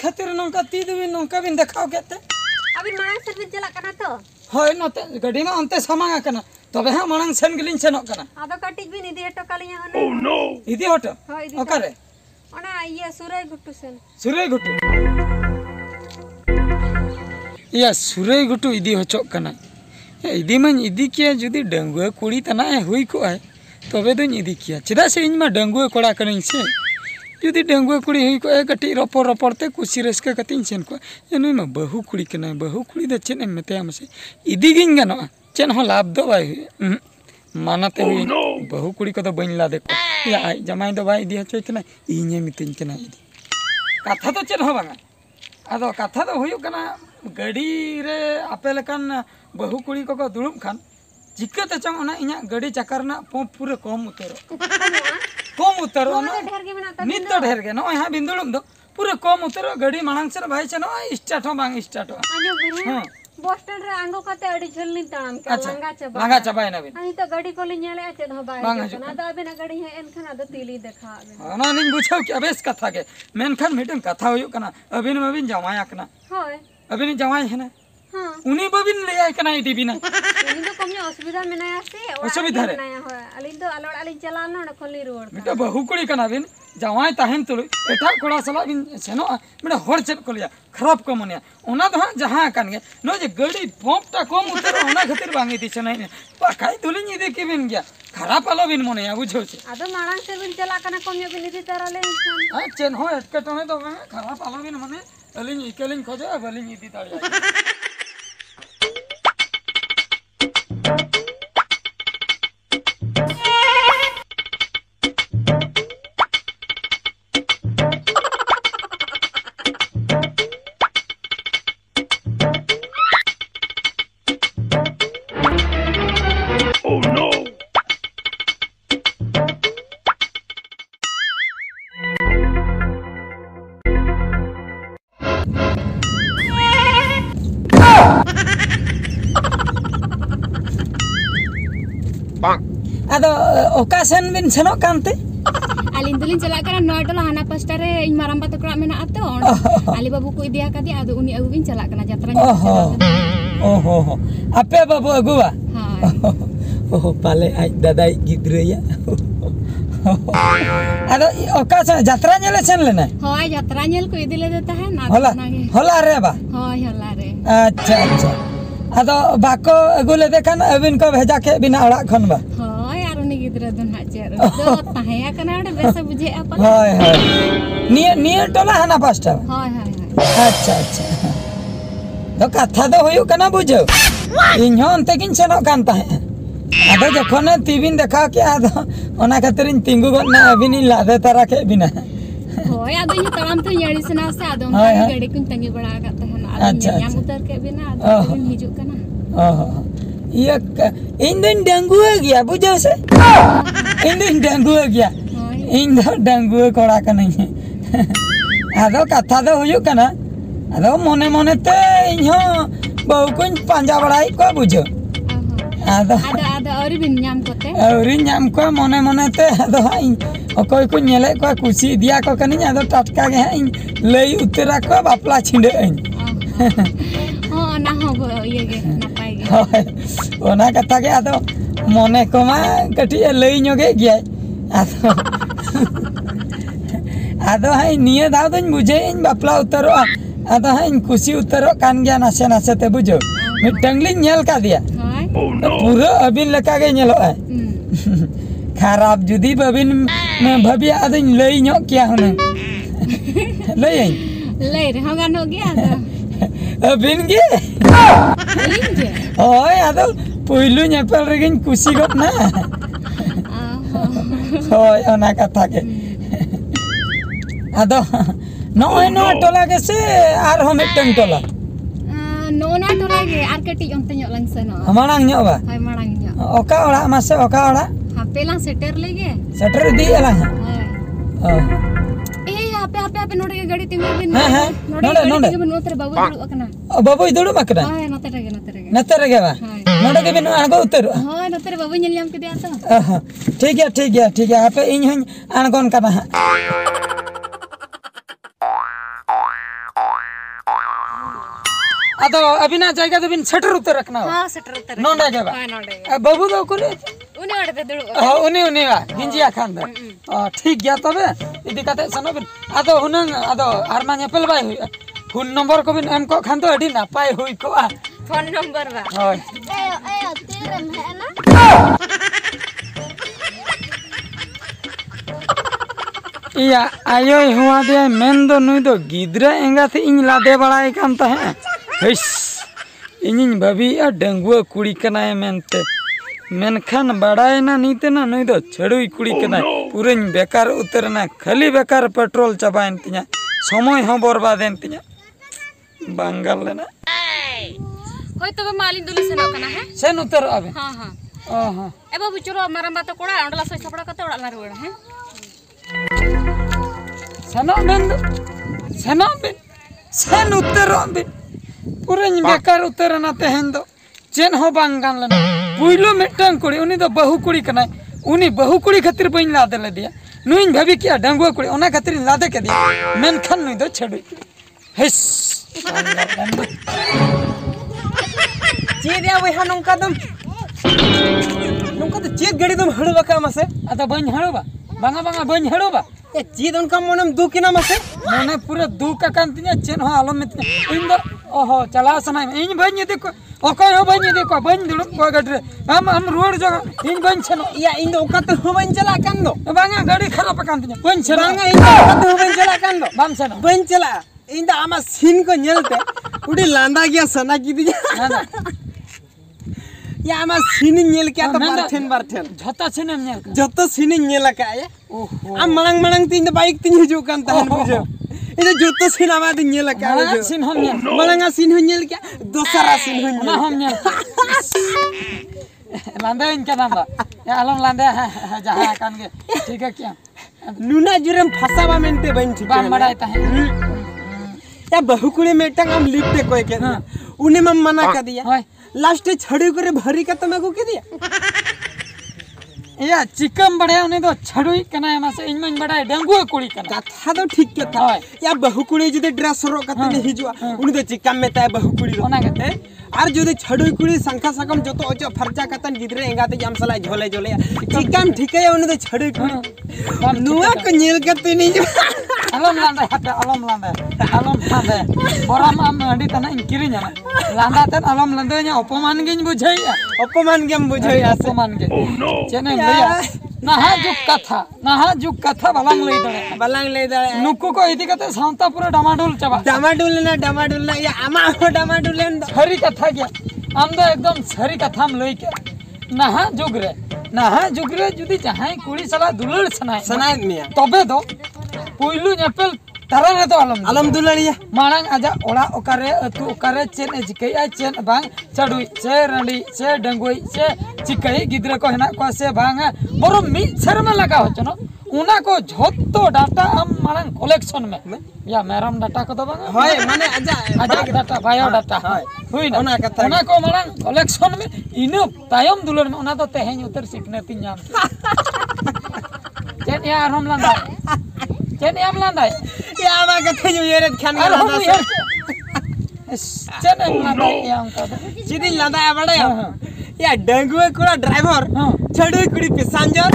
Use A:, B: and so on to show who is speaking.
A: खातिर नौका ती दुबिन नौका बिन देखाव केते
B: अभी मांग से बिन चला कना तो
A: होय नते गाड़ी मा अंते सामांग कना तबे हा मांग सेन गिलिन सेनक कना
B: आदो कटिज बिन इदी हटो कालिया हने
A: ओह नो इदी हटो
B: होय इदी
A: ओकारे
B: ओना ये सुरई गुट्टू सेन
A: सुरई गुट्टू या सुरई गुट्टू इदी होचो कना इदी मन इदी किया जुदी डंगुआ कुड़ी तना हुई को है तबे दुन इदी किया चेदा से इन मा डंगुआ कोड़ा कनिन से जुदी डंगुआ कुड़ी हुई को कटी रपोर रपोरते कुसी रस्का कतिन सेन को एनुई मा बहु कुड़ी कना बहु कुड़ी द चेन एम मेते हमसे इदी गिन गनो चेन हो लाभ दो बाय मानते हुई बहु कुड़ी को तो बइन ला देखो या जमाई दो बाय इदी हचोय कना इने मितिन कना इदी कथा तो चेन हो बांगा आदो कथा तो हुई कना गाड़ी रे आपे लकान बहु कुड़ी को दुड़ुब खान चिकाते चंग ओना इना गाड़ी चक्कर ना पंप पूरा कम उतर नित तो ढेर के नय हा बिंदुड़ुम दो पूरा कम उतर गाड़ी मांग से भाई चनो स्टार्ट हो बांग स्टार्ट हो हां
B: बस स्टैंड रे आंगो कते अडी झलनी ताम के
A: लांगा चबाय ना बिन
B: अनि तो गाड़ी को लिन नेले चेद हो बाय ना दा बिना गाड़ी है एन खाना द तीली देखा
A: ना निन बुझाव कि अबेस कथा के मेनखान मिटन कथा होय कना अबिन मबिन जमाया कना
B: होय
A: अबिन जमाय है ना हां उनी बबिन ले आय कना इदी बिना
B: उनी तो कम असुविधा में नया से
A: असुविधा रे
B: नया होय अलिन तो अलोड़ अलिन चला न खोली रोड
A: मिटा बहु कुड़ी कना बिन जवाय ताहेन तुल एटा कोड़ा सला बिन सेनो मिटा हर चेत कोलिया खराब को मनिया ओना तो जहां कान गे नो जे गाड़ी पंपटा कम उतर ओना खातिर बांगी दिछ नै पाखाई तुलिन इदे के बिन गया खराब आलो बिन मनिया बुझो छे
B: आदो मांग से बिन चला कना कम बिन इदी तरले
A: हां चेन हो एटकटने तो खराब आलो बिन मने अलिन इकेलिन खोजे बलिन इदी ताड़िया आदो ओकासन बिन सेनो कांते
B: अलिन दुलिन चला करा नोटला हाना पास्टा रे इन माराम बात करा मेना आतो अली बाबू को इदिया कदी आदो उनी अगु बिन चला कना यात्रा
A: ओहो आपे बाबू अगुवा
B: हां
A: ओहो पाले आई दादाई गिद्रया आदो ओकासन यात्रा नेले सेन लेना
B: होय यात्रा नेल को इदिले देता है ना
A: होला रे बा
B: होय होला रे
A: अच्छा अच्छा आदो बाको अगुले देखन अबिन को भेजा के बिना अड़ा खन बा
B: होय आरो नि गिद्रा दन हाचेर दो ताहेया कना ओडे बेस बुझे अपन
A: होय होय निये टोला हना पास्टा
B: होय होय
A: अच्छा अच्छा तो कथा तो होयो कना बुझो इन हो अंते किन सेनो कान ताहे आदो जखने टीवी देखा के आदो ओना खातिर तिंगु गना अबिन लादे तारा के बिना
B: होय आदो इन तमाम तो यड़ी सना से आदो गाड़ी कुन तंगी बड़ा करते हैं
A: अच्छा
B: याम उतर के बिना आदो हिजु कना
A: ये इन दिन डेंगुआ गया बुझो से इन दिन डेंगुआ गया इन दो डेंगुआ कोड़ा का नहीं है आदो कथा दो हुयु कना आदो मने मने ते इहो बहु कुन पांजा बड़ाई को बुझो आदो
B: औरी बिन न्याम
A: को मने मने ते आदो अकोय को नेले को कुसी दिया को कनी आदो टटका गे लई उतरा को बापला छिंडे
B: हां ना हो ये गे नापाई गे
A: ओना कथा के आदो मने को मा कटी लई न्योगे गया आदो आदो हाय निये दाव दन बुझे इन बापला उतरो आदो हाय कुसी उतरो कान गया नासे नासे ते बुझो मिटंगली नेल का दिया पूरा अबिन लका गे नेलो है खराब जुदी बबिन में भबिया आदो लई न्यो किया हने लई
B: रे हो गानो गया
A: अबिन गे ओय आदो पुइलु नेपल रेगिन कुसी गत ना होय ओना कथा के आदो नय नो टोला के से आर हम मिटन टोला
B: नो ना टोला गे आर कटी ओंते न्यो लंग से नो
A: मांग न्यो बा
B: हाय मांग न्यो
A: ओका ओड़ा मासे ओका ओड़ा
B: हां पेला सेटर लेगे
A: सेटर दी एला हां
B: पे नोडे के गाड़ी तिंगु बिन
A: हां नोडे
B: नोतरे बाबू दुड़ु अकना
A: बाबू दुड़ु मकना
B: हां नोतरे गे
A: बा नोडे के बिन आगो उतर
B: हां नोतरे बाबू नेल याम के दिया तो
A: ठीक है आपे इन हन आनगोन कना आदो अबिना जायगा दो बिन सेटर उतर रखना हो
B: हां सेटर उतर
A: नोंडे के बा
B: हां नोंडे
A: बाबू दो कुले
B: उनी ओडे दुड़ुब
A: उनी बा गिंजिया खान दो ठीक गया तबे इदी काते सनो बिन आदो हुनंग आदो आरमा नेपल बाय हुई फोन नंबर को बिन एम को खान तो अडी नापाय हुई को
B: फोन नंबर बा
A: होय
B: ए तेरम है ना
A: इया आयो हुआ दे मेन दो नुई दो गिद्रा एंगा से इन लादे बड़ाई कान तहे हस इनिन भाभी आ डंगुआ कुड़ी कनाय मेनते मेनखान बड़ाई ना नीते ना नुई दो छड़ुई कुड़ी कनाय पूरेन बेकार उतरना खाली बेकार पेट्रोल चाबाइन तिया समय हो बर्बादेन तिया बांगल लेना
B: होय तबे मालिन दुली सेनो कना है
A: सेन उतर अबे
B: हां हां
A: हां
B: ए बाबू चलो मारम बात कोड़ा अंडला सई सपड़ा कते उड़ा ला रुड़ है
A: सेनो बिन सेन उतर बिन पूरे बेकार उतर ना तेहन दो चेन हो बांगान लेना पुइलो मिटन कुड़ी उनी दो बहु कुड़ी कनाय उनी बहु कुड़ी खातिर बइन लादे ले दिया नुइन भाभी किया डंगुआ कुड़ी ओना खातिर लादे के दिया मेनखान नुई दो छड़ुई हेस
C: चेद या वही नौका दम नौका तो चेद गड़ी दम हड़बा का मसे
A: अदा बइन हड़ोबा बांगा बांगा बइन हड़ोबा
C: ए चेद उनका मनम दु किना मसे
A: मने पूरे दु का कांतिया चेन हो आलो में इन दो ओहो चला सनाय इन बइन यदि को ओकय हो बइन यदि को बइन दुलु को गडरे हम रोड जगह इन बइन छनो
C: या इन दो ओका तो होबन चला कान दो
A: बांगा गाड़ी खराब कांतिया बइन छनो
C: बांगा इन दो ओका तो होबन चला कान दो
A: बाम छनो
C: बन चला इन दा आमा सीन को नेलते उडी लांदा गया सना की दिया
A: ना
C: या आमा सीन नेल क्या तो बारथेन
A: झता छने नेल
C: जतो सीन नेल का ये
A: ओहो
C: आ मणंग मणंग तीन बाइक तीन हिजु कान तहन बुझो इने जतो सीन आमा दिन नेल का
A: मणंग सीन हम नेल
C: मणंगा सीन हो नेल क्या दोसरा सीन हो
A: ना हम नेल लांदे इनका नाम या आलम लांदे जहां कान के ठीक है क्या
C: नुना जुरम फसावा मेंते बन ठीक
A: बाम बड़ाई ता
C: या बहुकुड़ी मेटंग हम लिपटे कोई के उन्हें मम मना कर दिया लास्ट छड़ी करे भरी का तमे को के दिया
A: या चिकम बड़े उन्हें तो छड़ुई कना है मासे इन में बड़ा डंगुआ कुड़ी कना
C: कथा तो ठीक के था या बहुकुड़ी जदे ड्रेस रो कते हिजुआ उन्हें तो चिकम में ताय बहुकुड़ी
A: ओना के
C: आर जदे छड़ुई कुड़ी संखा सकम जतो अजो फरजा कतन गिदरे एंगाते जाम सला झोले झोले चिकम ठीक है उन्हें तो छड़ुई कुड़ी नुआ को नेल कते नहीं
A: आलम लांदे हाते आलम लांदे बराम आम हंडी तना इंकिरी न्यामा लांदा तन आलम लांदे न्या अपमान गेन बुझाई
C: अपमान गेम बुझाई
A: अपमान गे चेने लिया नाहाजुक कथा बालांग लई दड़े नुकु को इदी कते सावता पूरा डमाडोल चाबा
C: डमाडोल ना या आमा हो डमाडोल
A: सरी कथा गया आम दो एकदम सरी कथा हम लई के नाहाजुग रे जुदी जहां कुड़ी सला दुलड़ सनाय
C: मिया
A: तबे दो पुइलु नेपल तारा रे तो
C: आलम दुलड़िया
A: मांग आजा ओड़ा ओकारे अतु ओकारे चेन जिकैया चेन बांग चडुई से रंडी से डंगुई से चिकई गिद्रे को हेना को से बांग बरो मी शर्मा लगा हो चनो उना को झोत्तो डाटा हम मांग कलेक्शन में या मैरम डाटा को तो बांग
C: होय माने आजा
A: डाटा बायो डाटा हुई ना
C: ओना कथा
A: उना को मांग कलेक्शन में इनो तायम दुलर में उना तो तेहेन उतर सिकने ती नाम चेन या हम लांदा चेन याम लांदा
C: या आमा कथे जो येरे खान
A: लांदा चेन याम लांदा याम का
C: जिदी लांदा बड़ा या डंगुए कोड़ा ड्राइवर छड़ुई कुड़ी पैसेंजर